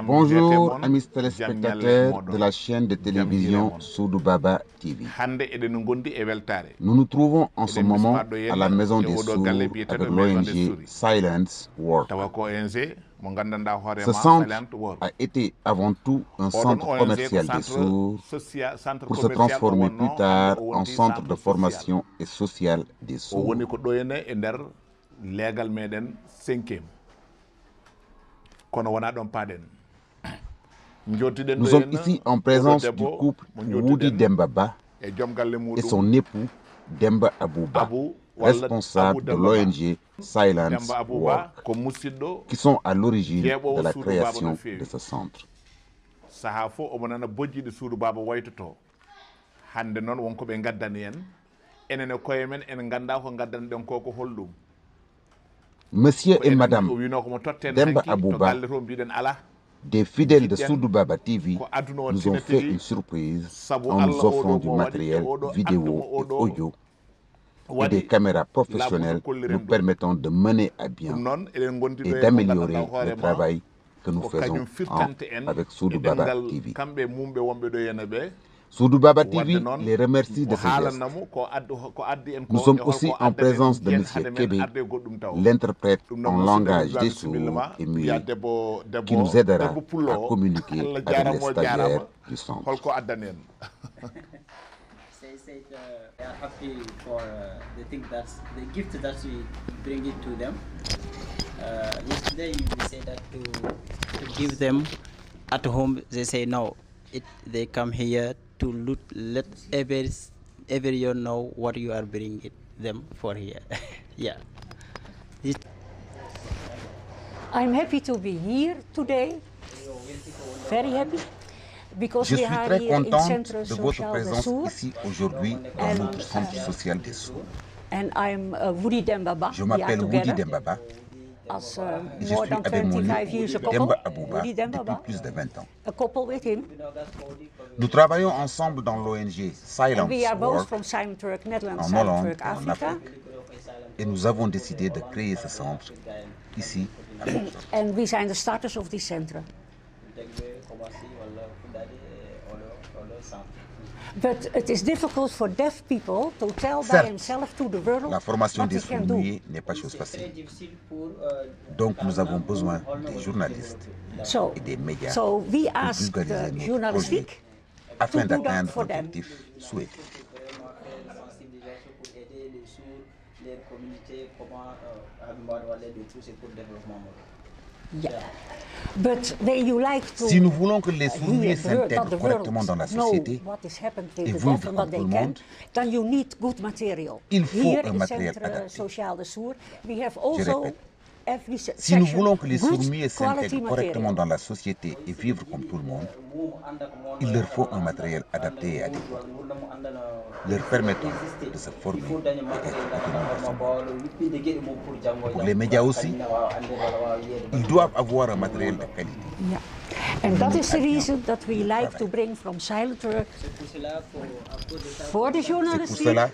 Bonjour amis téléspectateurs de la chaîne de télévision Soudou Baba TV. Nous nous trouvons en ce moment à la Maison des Sourds avec l'ONG Silence World. Ce centre a été avant tout un centre commercial des sourds pour se transformer plus tard en centre de formation et social des sourds. Nous sommes ici en présence du couple Woody Dembaba et son époux Demba Abouba, responsables de l'ONG Silence Work, qui sont à l'origine de la création de ce centre. Monsieur et Madame Demba Abouba, des fidèles de Soudou Baba TV, nous ont fait une surprise en nous offrant du matériel vidéo et audio et des caméras professionnelles nous permettant de mener à bien et d'améliorer le travail que nous faisons avec Soudou Baba TV. Soudou Baba TV les remercie de ce geste. Nous sommes aussi en présence de M. Kébé, l'interprète en langage des sourds et muets, qui nous aidera à communiquer avec les stagiaires du centre. They are happy for the gift that we bring it to them. Yesterday we said that to give them at home. They say no. They come here to let everyone know what you are bringing them for here. Yeah. I'm happy to be here today. Very happy. Je suis très contente de votre présence ici aujourd'hui dans notre centre social des sourds. Je m'appelle Woody Dembaba et je suis avec mon époux Demba Abouba depuis plus de 20 ans. Nous travaillons ensemble dans l'ONG Silence Work en Hollande, en Afrique, et nous avons décidé de créer ce centre ici à Amsterdam. But it is difficult for deaf people to tell by Certes, themselves to the world la formation des what they can do. sourds n'est pas chose facile. Donc nous avons besoin des journalistes et des médias So we pour ask vulgariser the notre projet journalistic afin to do that d'atteindre for them. l'objectif souhaité. Yeah. But when you like to Si nous voulons que les sourds s'intègrent correctement dans la société et vivent comme tout le monde, then you need good material. il faut Here un in matériel Centre adapté. Social de Sourds, we have Je also répète, every si nous section voulons que les good sourds-muets quality s'intègrent correctement material. dans la société et vivre comme tout le monde, il leur faut un matériel adapté et adéquat, leur permettant de se former et être autonomes. Pour les médias aussi, ils doivent avoir un matériel de qualité. Yeah. And that is the reason that we like to bring from Silent Work for the C'est pour journalistic, cela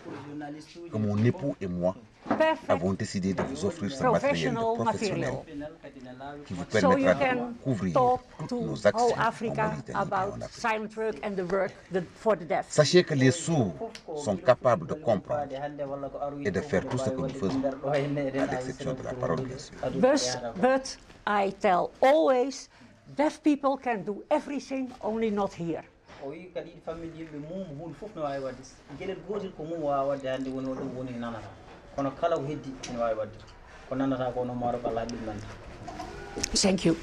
que mon époux et moi perfect avons décidé de vous offrir ce matériel professional professionnel material. qui vous So you permettra de can couvrir talk toutes to nos whole actions en Africa Mauritanie et en about Afrique. silent work and the work for the deaf. Sachez que les sourds sont capables de comprendre et de faire tout ce que nous faisons, à l'exception de la parole, bien sûr. But I tell always, deaf people can do everything, only not here. Thank you.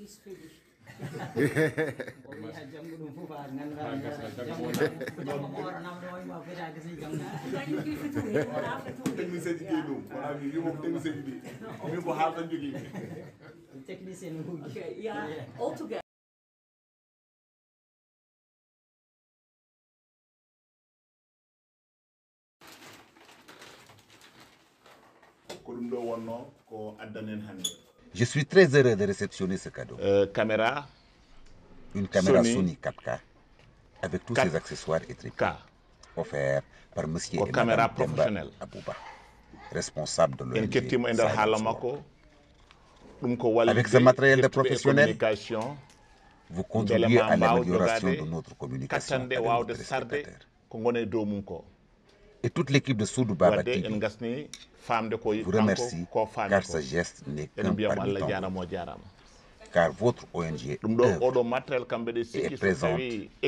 is finished. Okay, yeah, all together. Je suis très heureux de réceptionner ce cadeau. Caméra. Une caméra Sony 4K avec tous ses accessoires et trépieds, offert par monsieur et madame Demba Abouba, responsable de l'ONG. Avec ce matériel de professionnel, vous contribuez à l'amélioration de notre communication avec nos téléspectateurs. Et toute l'équipe de Soudou Baba TV vous remercie car ce geste n'est qu'un parmi tant d'autres. Car votre ONG est présente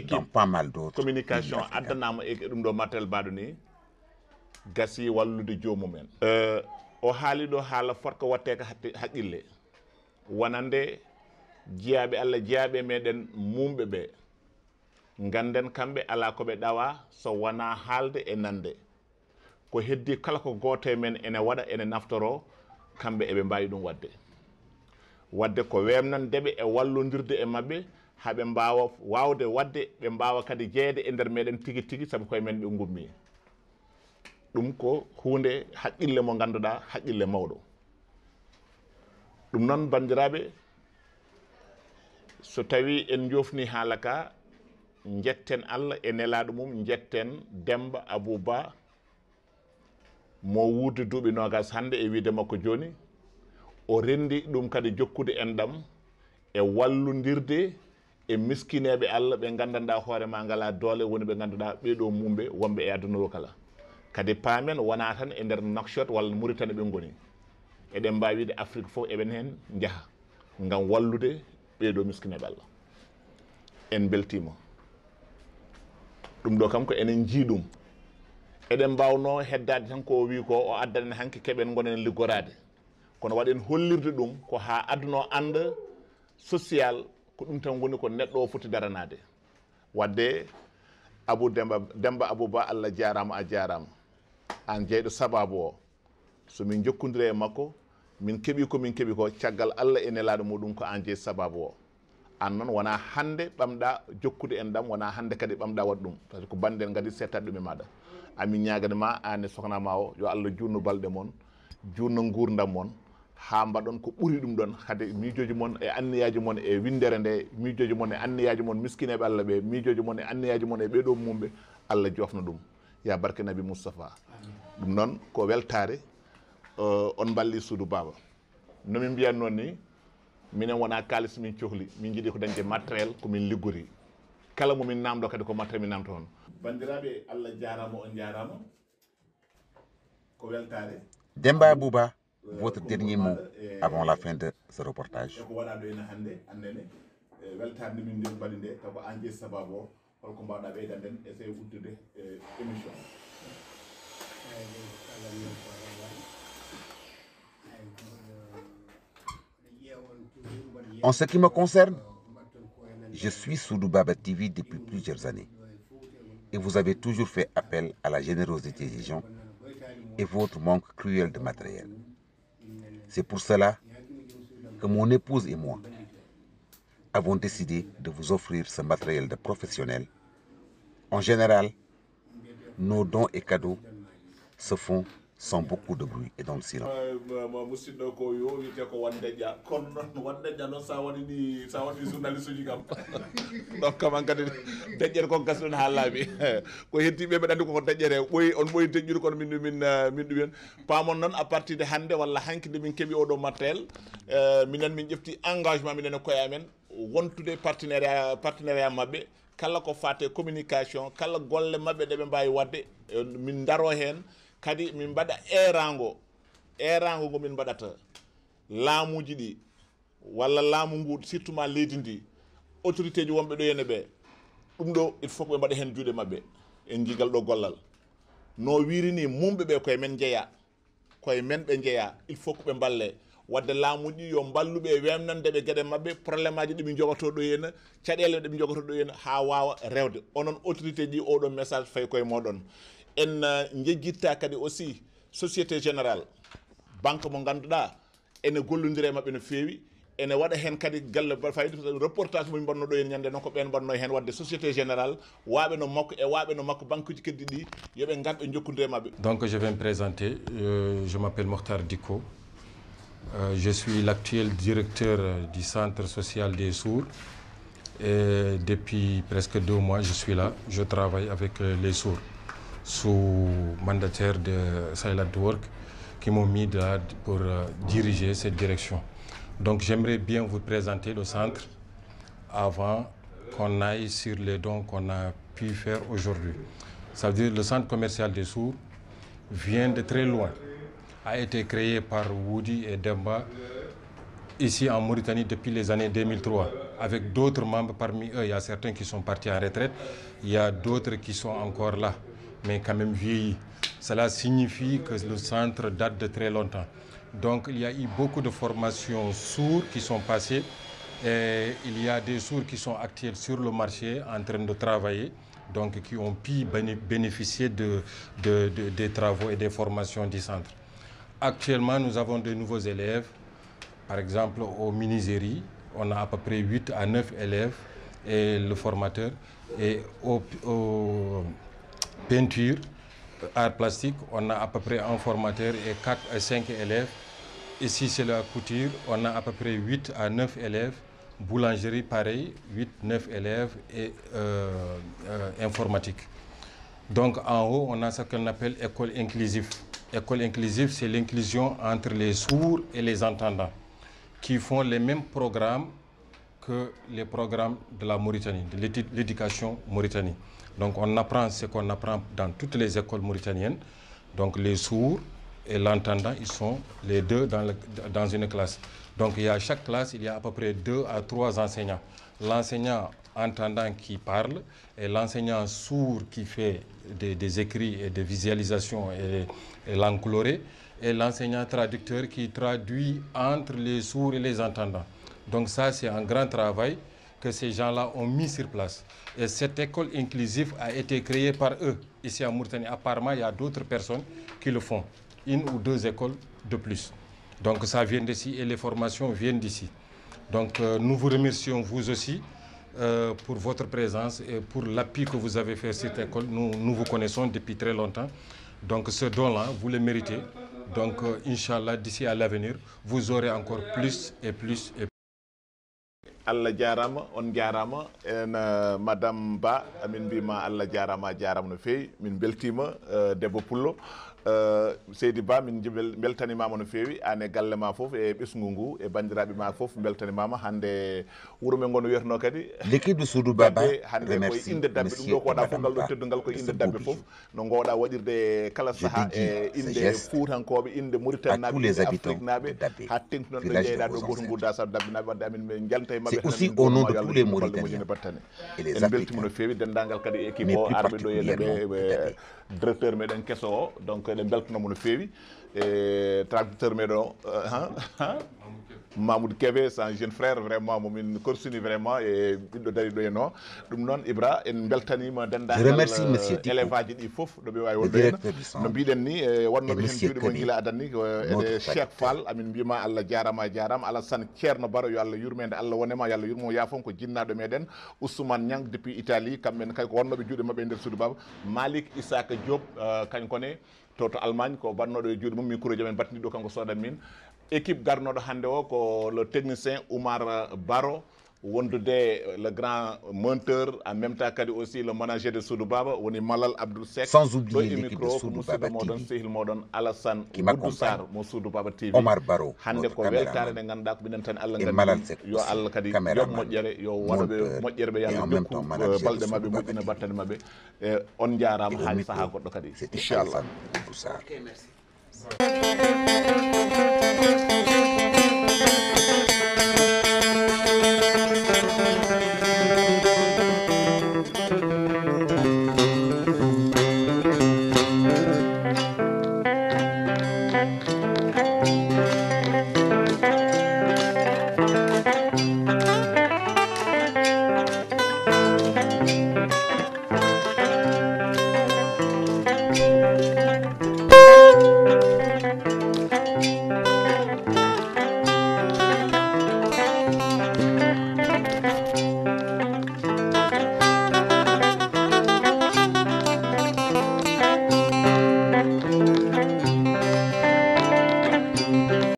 dans pas mal d'autres communication addanama e dum do matériel badoni gasi wallude jomumen o haali do haala forko watte ka haqqille wonande jiyaabe Allah jiyaabe meden mumbe be ganden kambe ala ko be dawa so wana haalde e nande ko heddi kala ko goto men ene wada ene naftoro kambe ebe mbawi dum wadde ko wemnandebe e wallondirde e mabbe habe mbaawa waawde wadde be mbaawa kadi jeede e der meden tigi tigi sabu koy men be ngummi dum ko hunde haqqille mo ganduda haqqille mawdo dum non bandirabe so tawi en jofni halaka jetten Allah e nelaado mum jetten Demba Abouba mo wuude duubi nogas hande e wiide makko joni o rendi dum kadi jokkude endam e wallundirde e miskinebe Allah be gandanda hoore ma ngala doole woni be ganduda be do mumbe wombe e aduna kala kadi paamen wona tan e der Nouakchott walla Mauritanie be ngoni eden mbawide Afrique fof eben hen jaha ngam wallude be do miskinebe Allah en beltimo dum do kam ko enen jiidum eden mbawno heddade tan ko wi ko o addane hanke keben gonen liggorade kono waɗen hollirde ɗum ko ha adduno anda social ko ɗum tan woni ko neɗɗo o foti daranade wadde Demba Abouba Allah jarama a jarama an jeyɗo sababu o so min jokkodire e makko min keeɓi ko min keeɓi ko caggal Allah e nelaɗo muɗum ko an jeeyi sababu o an noon wona hande ɓamɗa jokkude en ɗam wona hande kadi ɓamɗa waɗ ɗum par ce que ko banden kadi settade ɗum e maɗa amin ñaganima an e sohnama o yo Allah junno balɗe mon junno gurdam mon ha mbaɗon ko ɓuri ɗum ɗon hade miijoji mon e anniyaji mon e windere nde miijoji mon e anniyaji mon miskineɓe Allah ɓe miijoji mon e anniyaji mon e ɓeɗo mumɓe Allah jofna ɗum ya barke Nabi Moustapha ɗum noon ko weltare on balli Soudou Baba nomin mbiyan noon ni minen wona kalis min cohli min jiiɗi ko dañde matériel komin liggori kala momin namdo kadi ko matériel min namto on bandiraɓe Allah jarama on jarama ko weltare Demba Abouba, votre dernier mot avant la fin de ce reportage. En ce qui me concerne, je suis Soudou Baba TV depuis plusieurs années et vous avez toujours fait appel à la générosité des gens et votre manque cruel de matériel. C'est pour cela que mon épouse et moi avons décidé de vous offrir ce matériel de professionnel. En général, nos dons et cadeaux se font sans beaucoup de bruit et dans le silence. donc kam kadi deƴƴere ko gasɗon ha laaɓi ko heddiɓe ɓe andi koko deƴƴere ɓoyi on ɓoyi deƴƴude kono min ɗumen pamon noon à partir de hande walla hanki nde min keeɓi oɗo matériel minen min ƴefti engagement minen e koye amen wontude partenariat mabɓe kala ko fate communication kala golle mabɓe ɗeɓe mbawi wadde min daro hen kadi min mbaɗa erango ngo min mbaɗata laamuji ɗi walla laamu ngu surtout ma leydi ndi autorité ji wonɓe ɗo henne ɓe ɗum ɗo il faut ɓe mbaɗa hen juuɗe mabɓe en jigal ɗo gollal no wirini mumɓe ɓe koye men jeeya koye men ɓe jeeya il faut ko ɓe balle wadde laamuji yo balluɓe e wemnande ɓe gueɗe mabɓe probléme aji ɗiɓe jogoto ɗo henna caɗele ɗeɓe jogoto ɗo henna ha wawa rewde onon autorité ji oɗo message fayi koye moɗon en jejjitta kadi aussi société générale banque mo ganduɗa ene gollodiri e mabɓe no fewi ene waɗa hen kadi galle fayde reportage mo bonno ɗo hen ñande noon ko ɓen bonno hen wadde société générale waɓe no makko e waɓe no makko banque uji keddi ɗi yoɓe garɓe jokkodire mabɓe. Donc je vais me présenter, je m'appelle Mokhtar Diko, je suis l'actuel directeur du centre social des sourds et depuis presque 2 mois je suis là, je travaille avec les sourds sous mandataire de Silent Work qui m'ont mis là pour diriger cette direction. Donc j'aimerais bien vous présenter le centre avant qu'on aille sur les dons qu'on a pu faire aujourd'hui. Ça veut dire que le centre commercial des sourds vient de très loin, a été créé par Woody et Demba ici en Mauritanie depuis les années 2003, avec d'autres membres parmi eux. Il y a certains qui sont partis en retraite, il y a d'autres qui sont encore là, mais quand même vieillis. Cela signifie que le centre date de très longtemps. Donc il y a eu beaucoup de formations sourds qui sont passées et il y a des sourds qui sont actuels sur le marché en train de travailler, donc qui ont pu bénéficier des travaux et des formations du centre. Actuellement, nous avons de nouveaux élèves. Par exemple, au menuiserie, on a à peu près 8 à 9 élèves et le formateur. Et aux peintures, art plastique, on a à peu près un formateur et 4 à 5 élèves. Ici, c'est la couture, on a à peu près 8 à 9 élèves. Boulangerie, pareil, 8, 9 élèves et informatique. Donc en haut, on a ce qu'on appelle école inclusive. École inclusive, c'est l'inclusion entre les sourds et les entendants qui font les mêmes programmes que les programmes de la Mauritanie, de l'éducation mauritanie. Donc on apprend ce qu'on apprend dans toutes les écoles mauritaniennes. Donc les sourds et l'entendant, ils sont les deux dans une classe. Donc il y a à chaque classe, il y a à peu près 2 à 3 enseignants. L'enseignant entendant qui parle et l'enseignant sourd qui fait des écrits et des visualisations et langue colorée, et l'enseignant traducteur qui traduit entre les sourds et les entendants. Donc ça, c'est un grand travail que ces gens-là ont mis sur place. Et cette école inclusive a été créée par eux, ici en Mauritanie. Apparemment, il y a d'autres personnes qui le font, 1 ou 2 écoles de plus. Donc ça vient d'ici et les formations viennent d'ici. Donc nous vous remercions vous aussi pour votre présence et pour l'appui que vous avez fait à cette école. Nous vous connaissons depuis très longtemps. Donc ce don-là, vous le méritez. Donc Inch'Allah, d'ici à l'avenir, vous aurez encore plus et plus et plus. Allah jarama on jarama en madame Ba amin bima Allah jarama no fewi min beltima debbo pullo Seydi Ba min beltanimama no fewi ane galle ma fof e ɓesgu ngu e bandiraɓe ma fof beltanimama hande wuuro men gono wiyatno kadi l'équipe de Soudou Baba hande koye inde dabbe ɗum ɗo ko waɗa fof ngal ɗo teddugal koye inde dabbe fof no gowɗa waɗirde kala saaha e inde fuutankoɓe inde Mauritanie naɓe inde Afrique naɓe ha tengtunon ɗo jeyɗa ɗo goto gudda sa dabbe naɓe wadde amin min jalta e mabɓe c'est aussi au nom de tous les Mauritaniens et les Africains en beltimo no fewi dendagal kadi équipe o arɓe ɗo yene ɓe directeur meɗen kesso o donc eɗen beltanomo no fewi e traducteur meɗen o Mamoudou Kébé c'est un jeune frère vraiment momin korsini vraiment e ɓiɗɗo dari ɗo henno ɗum noon Ibra en beltanima dendagal élève ɗi foof ɗo ɓe wawi wonde henna no mbiɗen ni wonnoɓe hen juuɗe mo guila adan ni ede Cheikh Fall amin mbima Allah jarama jarama Alassane Ceerno Baro yo Allah yurmede Allah wonema yo Allah yurmo yafon ko jinnaɗo meɗen Ousmane Niang depuis Italie kamɓen kay ko wonnoɓe juuɗe mabɓe e nder Soudou Baba Malik Isaka Diop kañ kone to Allemagne ko bannoɗo e juuɗe mum micro men battiɗi ɗo kanko sodan min équipe garnoɗo hande o ko le technicien Oumar Baro wondude le grand monteur en même temps kadi aussi le manager de Soudou Baba woni Malal Abdoul Seck sans oublier l'équipe de Soudou Baba TV sehil moɗon Alassane Oudou Sarr mo Soudou Baba TV Omar Baro hande ko weltare nde ganduɗa ko minen tan Allah gandi yo Allah kadi yoɓ moƴƴere yo waɗaɓe moƴƴere ɓe yalla jokku balɗe mabɓe moƴƴina battane mabɓe e on jarama haali saaha goɗɗo kadi inchallah. Ok, merci.